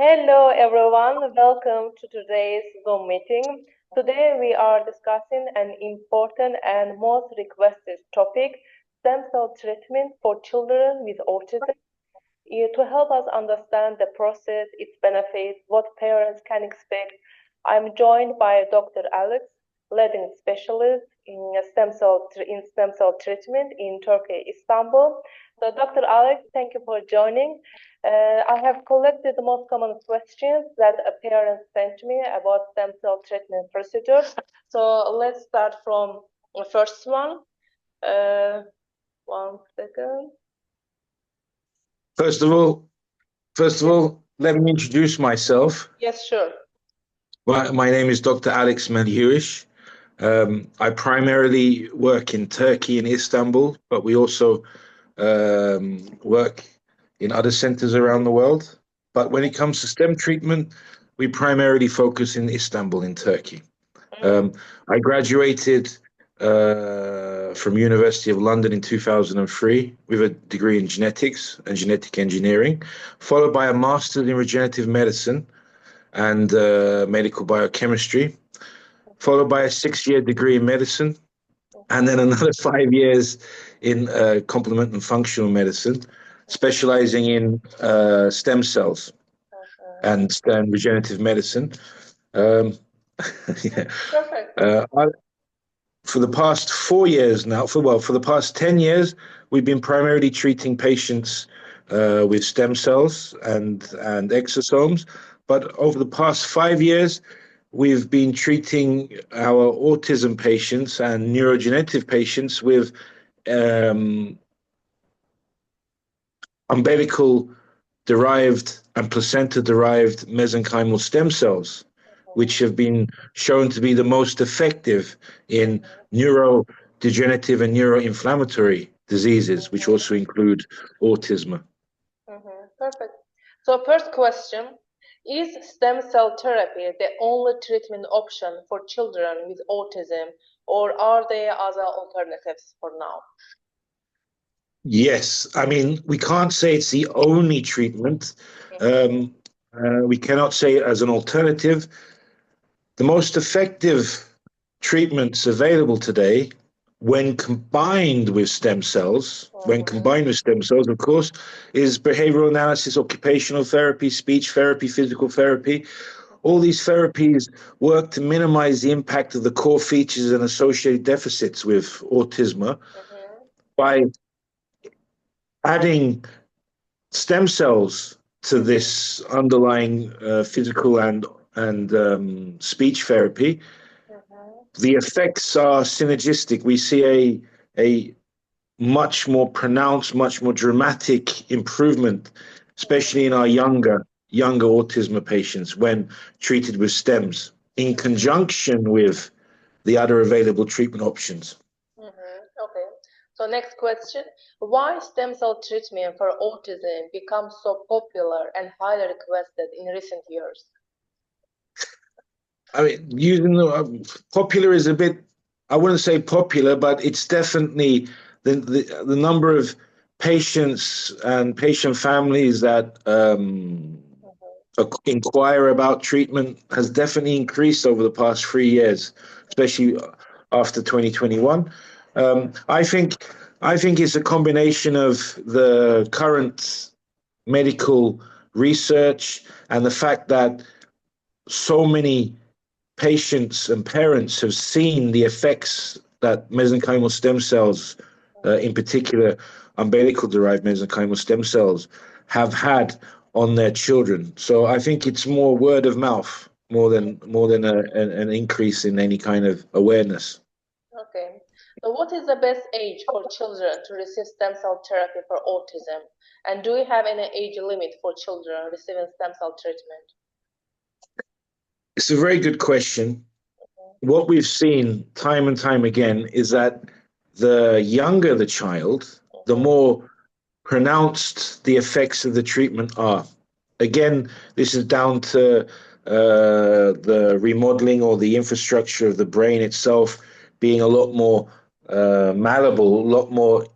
Hello everyone, welcome to today's Zoom meeting. Today we are discussing an important and most requested topic, stem cell treatment for children with autism. To help us understand the process, its benefits, what parents can expect, I'm joined by Dr. Alex, leading specialist in stem cell treatment in Turkey, Istanbul. So, Dr. Alex, thank you for joining. I have collected the most common questions that parents sent me about stem cell treatment procedures. So let's start from the first one. 1 second. First of all, let me introduce myself. Yes, sure. My name is Dr. Alex Melhuish. I primarily work in Turkey, in Istanbul, but we also work in other centers around the world. But when it comes to stem treatment, we primarily focus in Istanbul, in Turkey. I graduated from University of London in 2003 with a degree in genetics and genetic engineering, followed by a master's in regenerative medicine and medical biochemistry, followed by a 6-year degree in medicine, and then another 5 years in complement and functional medicine, specializing in stem cells and regenerative medicine. Yeah. Perfect. For the past 4 years now, for the past 10 years, we've been primarily treating patients with stem cells and exosomes. But over the past 5 years, we've been treating our autism patients and neurodegenerative patients with umbilical derived and placenta derived mesenchymal stem cells, which have been shown to be the most effective in neurodegenerative and neuroinflammatory diseases, which also include autism. Perfect. So first question, is stem cell therapy the only treatment option for children with autism, or are there other alternatives for now? Yes, I mean, we can't say it's the only treatment. We cannot say it as an alternative. The most effective treatments available today, when combined with stem cells, of course, is behavioral analysis, occupational therapy, speech therapy, physical therapy. All these therapies work to minimize the impact of the core features and associated deficits with autism by adding stem cells to this underlying physical and speech therapy. The effects are synergistic. We see a much more pronounced, much more dramatic improvement, especially in our younger autism patients when treated with stems in conjunction with the other available treatment options. Okay. So next question, why stem cell treatment for autism becomes so popular and highly requested in recent years? I mean, using the popular is a bit, I wouldn't say popular, but it's definitely the number of patients and patient families that inquire about treatment has definitely increased over the past 3 years, especially after 2021. I think it's a combination of the current medical research and the fact that so many patients and parents have seen the effects that mesenchymal stem cells, in particular umbilical-derived mesenchymal stem cells, have had on their children. So I think it's more word of mouth more than an increase in any kind of awareness. Okay. So what is the best age for children to receive stem cell therapy for autism? And do we have any age limit for children receiving stem cell treatment? It's a very good question. What we've seen time and time again is that the younger the child, the more pronounced the effects of the treatment are. Again, this is down to the remodeling or the infrastructure of the brain itself being a lot more malleable, a lot more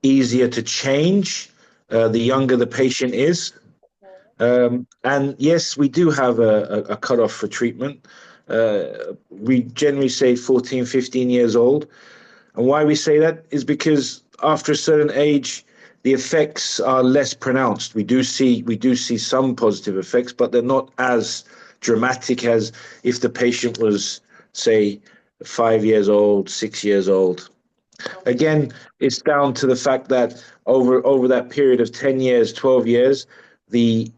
easier to change the younger the patient is. And yes, we do have a cutoff for treatment. We generally say 14, 15 years old. And why we say that is because after a certain age, the effects are less pronounced. We do see some positive effects, but they're not as dramatic as if the patient was, say, 5 years old, 6 years old. Again, it's down to the fact that over that period of 10 years, 12 years, the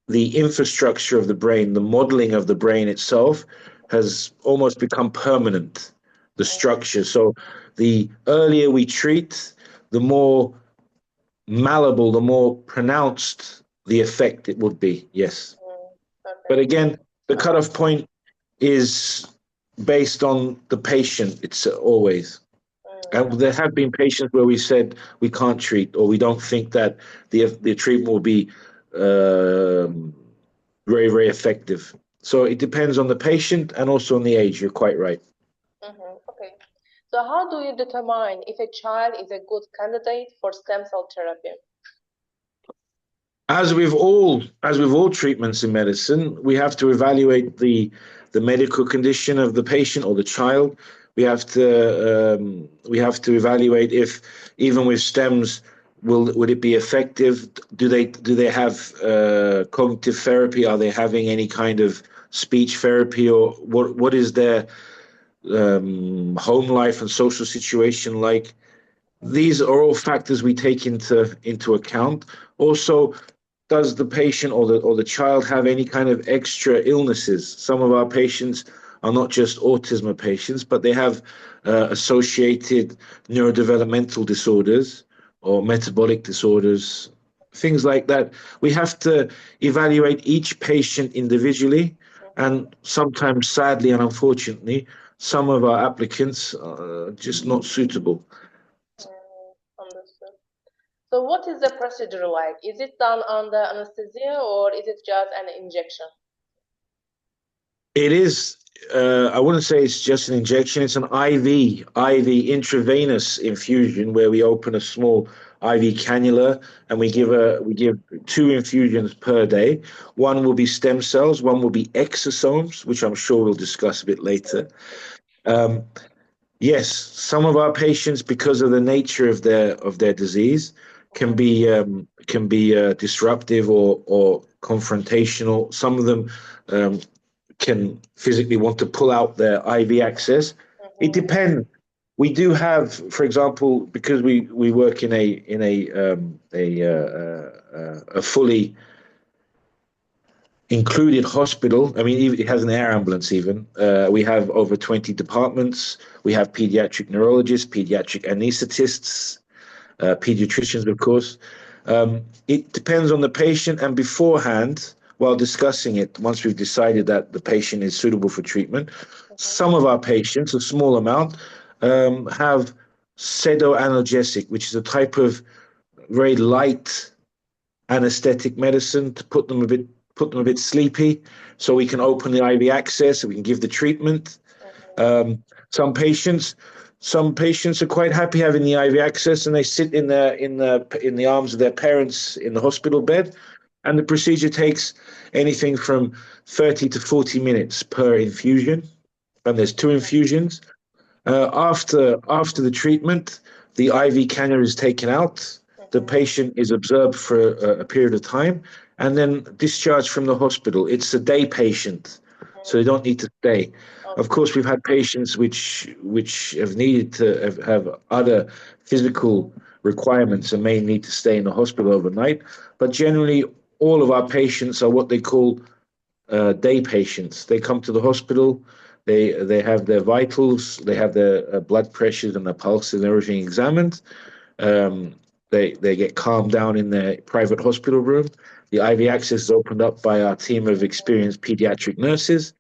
the infrastructure of the brain, the modeling of the brain itself has almost become permanent, the structure. So the earlier we treat, the more malleable, the more pronounced the effect it would be. Yes. But Okay. again, the cutoff point is based on the patient. It's always. And there have been patients where we said we can't treat, or we don't think that the treatment will be um, very, very effective. So it depends on the patient and also on the age. You're quite right. Okay. So how do you determine if a child is a good candidate for stem cell therapy? As with all treatments in medicine, we have to evaluate the medical condition of the patient or the child. We have to evaluate if even with stems, would it be effective? Do they have cognitive therapy? Are they having any kind of speech therapy, or what is their home life and social situation like? These are all factors we take into account. Also, does the patient or the child have any kind of extra illnesses? Some of our patients are not just autism patients, but they have associated neurodevelopmental disorders or metabolic disorders, things like that. We have to evaluate each patient individually, and sometimes, sadly and unfortunately, some of our applicants are just not suitable. Understood. So what is the procedure like? Is it done under anesthesia or is it just an injection? It is. I wouldn't say it's just an injection. It's an IV intravenous infusion where we open a small IV cannula and we give two infusions per day. One will be stem cells. One will be exosomes, which I'm sure we'll discuss a bit later. Um, yes, some of our patients, because of the nature of their disease, can be disruptive or confrontational. Some of them can physically want to pull out their IV access. It depends. We do have, for example, because we work in a fully included hospital. I mean, it has an air ambulance even. We have over 20 departments. We have pediatric neurologists, pediatric anesthetists, pediatricians, of course. It depends on the patient, and beforehand, while discussing it, once we've decided that the patient is suitable for treatment, some of our patients, a small amount, have pseudoanalgesic, which is a type of very light anesthetic medicine to put them a bit sleepy, so we can open the IV access, so we can give the treatment. Um, some patients, some patients are quite happy having the IV access, and they sit in the arms of their parents in the hospital bed, and the procedure takes anything from 30 to 40 minutes per infusion, and there's two infusions. After the treatment, the IV cannula is taken out. The patient is observed for a period of time, and then discharged from the hospital. It's a day patient, so they don't need to stay. Of course, we've had patients which have needed to have other physical requirements and may need to stay in the hospital overnight. But generally, all of our patients are what they call day patients. They come to the hospital. They have their vitals, they have their blood pressures and their pulses and everything examined. Um, they get calmed down in their private hospital room. The IV access is opened up by our team of experienced pediatric nurses,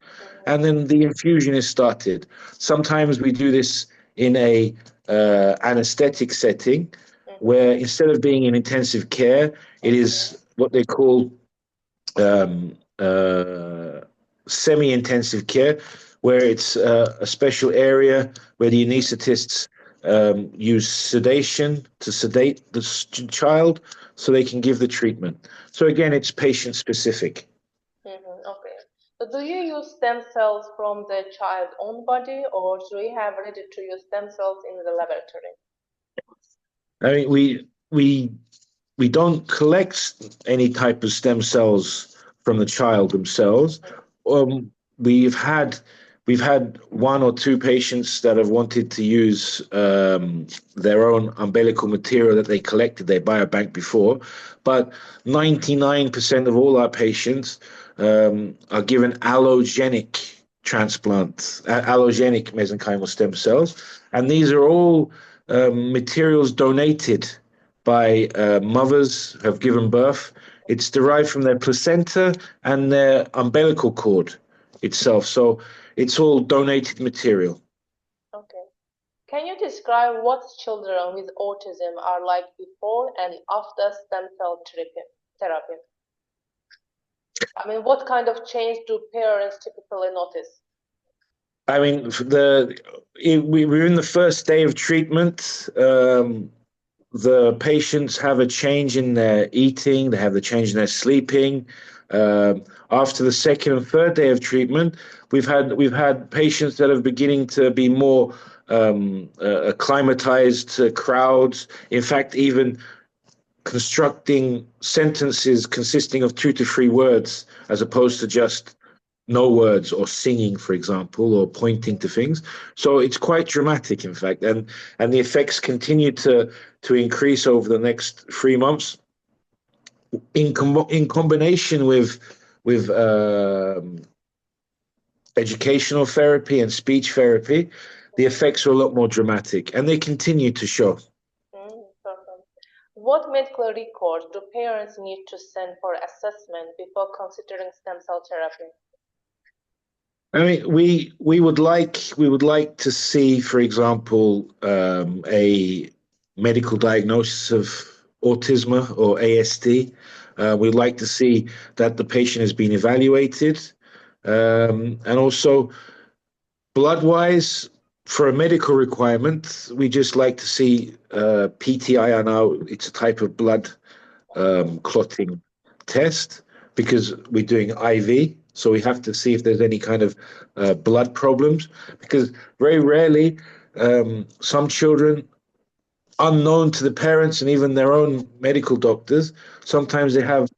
and then the infusion is started. Sometimes we do this in a anesthetic setting, where instead of being in intensive care, it is what they call semi-intensive care, where it's a special area where the anaesthetists use sedation to sedate the child, so they can give the treatment. So again, it's patient specific. Okay. So do you use stem cells from the child's own body, or do you have ready-to-use stem cells in the laboratory? I mean, we don't collect any type of stem cells from the child themselves. Um, we've had we've had one or two patients that have wanted to use their own umbilical material that they collected their biobank before, but 99% of all our patients are given allogenic mesenchymal stem cells, and these are all materials donated by mothers who have given birth. It's derived from their placenta and their umbilical cord itself. So it's all donated material. Okay. Can you describe what children with autism are like before and after stem cell therapy? I mean, what kind of change do parents typically notice? I mean, we're in the first day of treatment. The patients have a change in their eating, they have the change in their sleeping. After the second and third day of treatment, we've had patients that are beginning to be more acclimatized to crowds. In fact, even constructing sentences consisting of 2 to 3 words as opposed to just no words, or singing, for example, or pointing to things. So it's quite dramatic, in fact, and the effects continue to increase over the next 3 months in combination with educational therapy and speech therapy. The effects are a lot more dramatic, and they continue to show. Perfect. What medical records do parents need to send for assessment before considering stem cell therapy? I mean, we would like to see, for example, a medical diagnosis of autism or ASD. We'd like to see that the patient has been evaluated, and also blood-wise, for a medical requirement, we just like to see PTI. Now it's a type of blood clotting test because we're doing IV. So we have to see if there's any kind of blood problems, because very rarely some children, unknown to the parents and even their own medical doctors, sometimes they have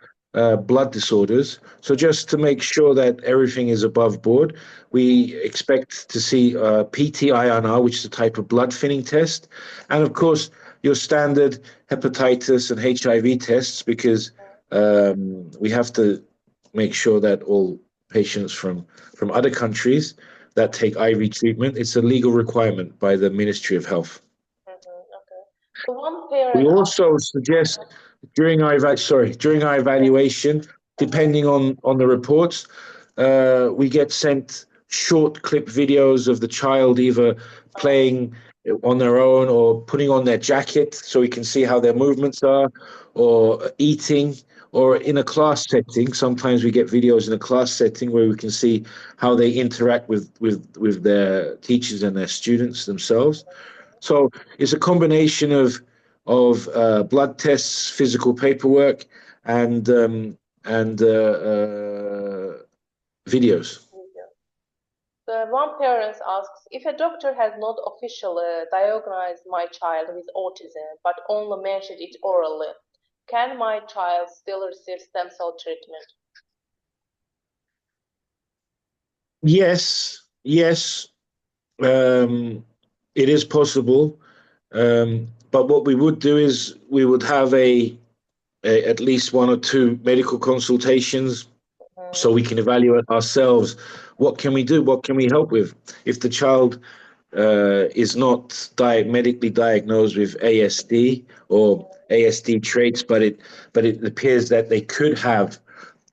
blood disorders. So just to make sure that everything is above board, we expect to see PT-INR, which is a type of blood thinning test, and of course your standard hepatitis and HIV tests, because we have to make sure that all patients from other countries that take IV treatment, it's a legal requirement by the Ministry of Health. Okay. So one We parent also suggest during our evaluation, depending on the reports, we get sent short clip videos of the child either playing on their own or putting on their jacket so we can see how their movements are, or eating, or in a class setting. Sometimes we get videos in a class setting where we can see how they interact with their teachers and their students themselves. So it's a combination of blood tests, physical paperwork, and videos. one parent asks, if a doctor has not officially diagnosed my child with autism but only mentioned it orally, can my child still receive stem cell treatment? Yes, it is possible. But what we would do is we would have at least 1 or 2 medical consultations so we can evaluate ourselves. What can we do? What can we help with? If the child is not medically diagnosed with ASD or ASD traits, but it appears that they could have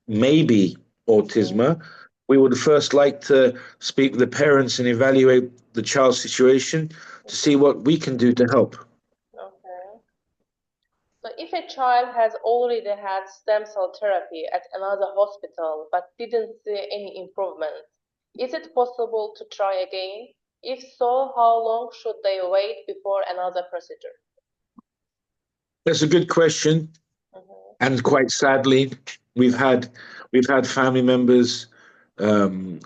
maybe autism, we would first like to speak with the parents and evaluate the child's situation to see what we can do to help. Okay. So if a child has already had stem cell therapy at another hospital but didn't see any improvement, is it possible to try again? If so, how long should they wait before another procedure? That's a good question. Mhm. And quite sadly, we've had we've had family members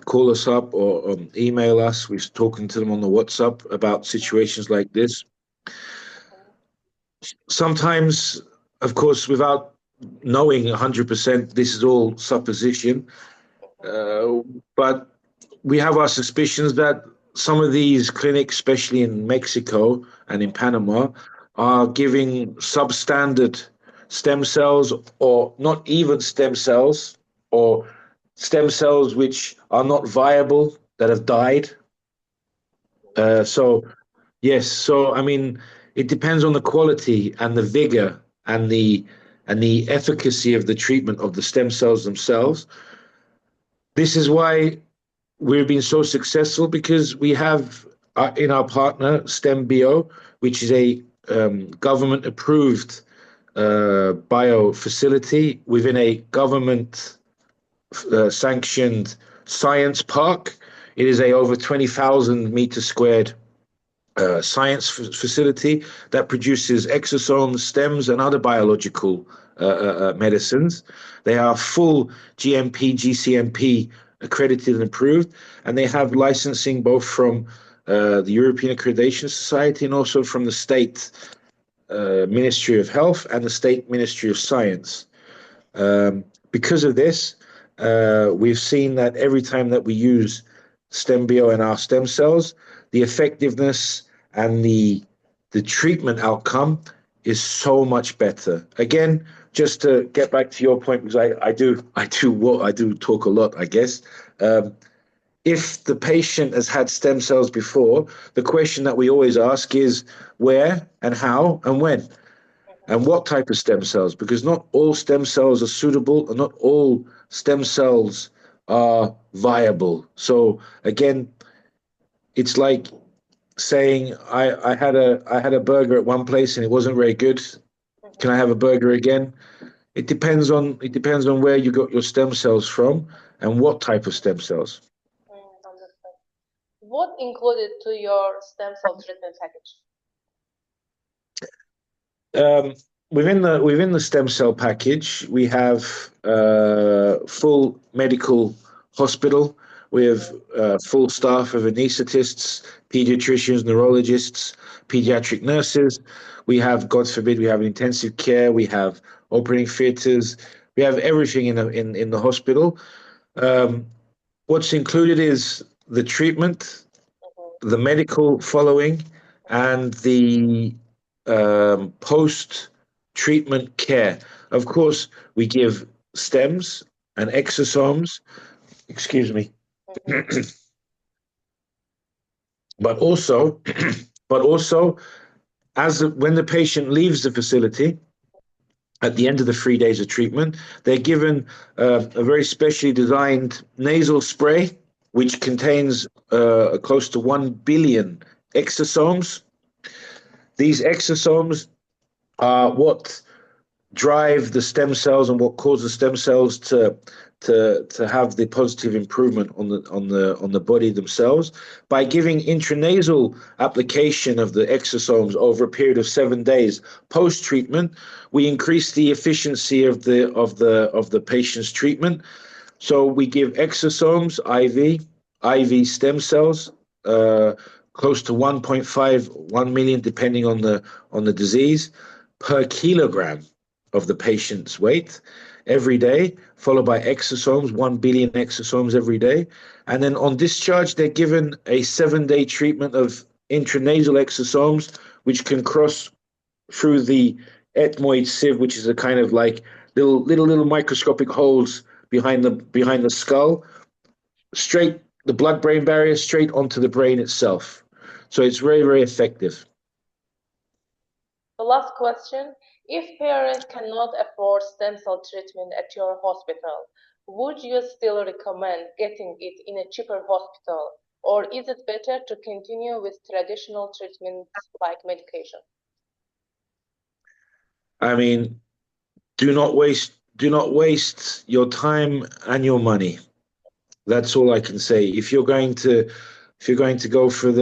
call us up or email us. We're talking to them on the WhatsApp about situations like this. Mhm. Sometimes, of course, without knowing 100%, this is all supposition. Mhm. Uh, but we have our suspicions that some of these clinics, especially in Mexico and in Panama, are giving substandard stem cells or not even stem cells or stem cells which are not viable that have died. So yes, so I mean, it depends on the quality and the vigor and the efficacy of the treatment of the stem cells themselves. This is why we've been so successful because we have in our partner StemBio, which is a government approved bio facility within a government sanctioned science park. It is a over 20,000 meter squared science facility that produces exosomes, stems, and other biological medicines. They are full GMP, GCMP accredited and approved, and they have licensing both from the European Accreditation Society and also from the state Ministry of Health and the state Ministry of Science. Because of this, we've seen that every time that we use StemBio in our stem cells, the effectiveness and the treatment outcome is so much better. Again, just to get back to your point, because I do talk a lot, I guess. Um, if the patient has had stem cells before, the question that we always ask is where and how and when and what type of stem cells, because not all stem cells are suitable and not all stem cells are viable. So again, it's like saying I had a burger at one place and it wasn't very good. Can I Mhm. have a burger again? It depends on where you got your stem cells from and what type of stem cells. Understood. What included to your stem cell treatment package? Um, within the stem cell package, we have full medical hospital. We have full staff of anesthetists, pediatricians, neurologists, pediatric nurses. We have, God forbid, we have intensive care. We have operating theaters. We have everything in the hospital. Um, what's included is the treatment, Mhm. the medical following, and the post treatment care. Of course, we give stems and exosomes, excuse me, Mhm. but also, but also, when the patient leaves the facility at the end of the 3 days of treatment, they're given a very specially designed nasal spray, which contains close to 1 billion exosomes. These exosomes are what drive the stem cells and what causes the stem cells to have the positive improvement on the body themselves. By giving intranasal application of the exosomes over a period of 7 days post treatment, we increase the efficiency of the patient's treatment. So we give exosomes IV stem cells, uh, close to 1.5, 1 million, depending on the disease, per kilogram of the patient's weight every day, followed by exosomes, 1 billion exosomes every day. And then on discharge, they're given a 7 day treatment of intranasal exosomes, which can cross through the ethmoid sieve, which is a kind of like little microscopic holes behind the skull, straight the blood brain barrier straight onto the brain itself. So it's very effective. The last question, if parents cannot afford stem cell treatment at your hospital, would you still recommend getting it in a cheaper hospital, or is it better to continue with traditional treatments like medication? I mean, do not waste your time and your money. That's all I can say. If you're going to go for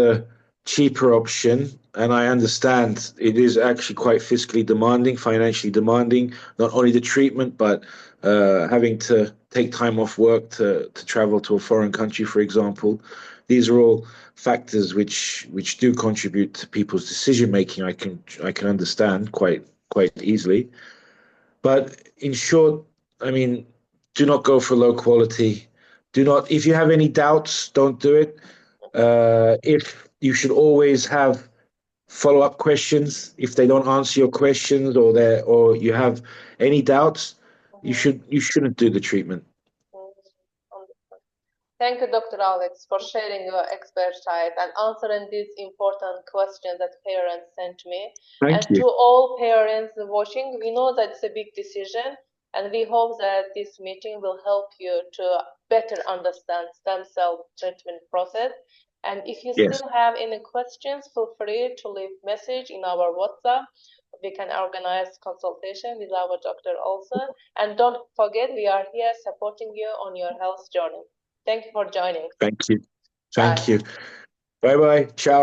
cheaper option, and I understand it is actually quite fiscally demanding, financially demanding, not only the treatment, but having to take time off work to travel to a foreign country, for example. These are all factors which do contribute to people's decision making. I can understand quite easily. But in short, I mean, do not go for low quality. Do not, if you have any doubts, don't do it. If you should always have follow-up questions, if they don't answer your questions or you have any doubts, you shouldn't do the treatment. Understood. Thank you, Dr. Alex, for sharing your expertise and answering these important questions that parents sent me. Thank And you. to all parents watching, we know that it's a big decision, and we hope that this meeting will help you to better understand stem cell treatment process. And if you Yes. still have any questions, feel free to leave message in our WhatsApp. We can organize consultation with our doctor also. And don't forget, we are here supporting you on your health journey. Thank you for joining. Thank you. Bye. Thank you. Bye bye. Ciao.